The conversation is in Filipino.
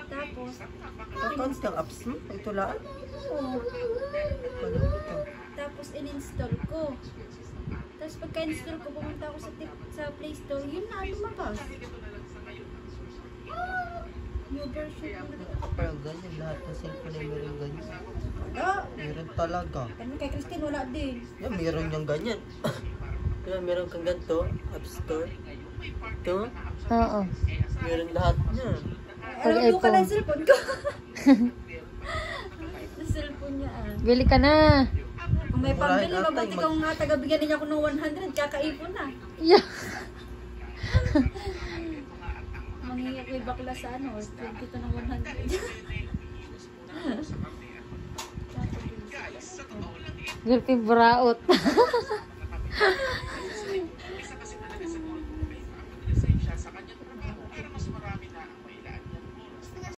Tapos, Accounts ng apps mo? Ito lang? oo. Ano ito? Tapos in-install ko. Tapos pagka-install ko, pumunta ako sa Play Store, yun na, lumabas. New version. Parang ganyan, lahat ng cellphone ay meron ganyan. Ah, Meron talaga. ganun kay Christine, wala din. Yan, meron yung ganyan. Yan, meron kang ganito, App Store. Ito, Oo. meron lahat niya. Alam mo ka iPhone. lang cellphone ko. Sa cellphone niya ah. Bili ka na. Kung may pambili, Murahin mabuti ata, ikaw nga tagabigyan niya ako ng 100, kakaipon na. Yeah. Manghingi ko yung bakla sa ano, 20 ng 100. Girlfriend buraot.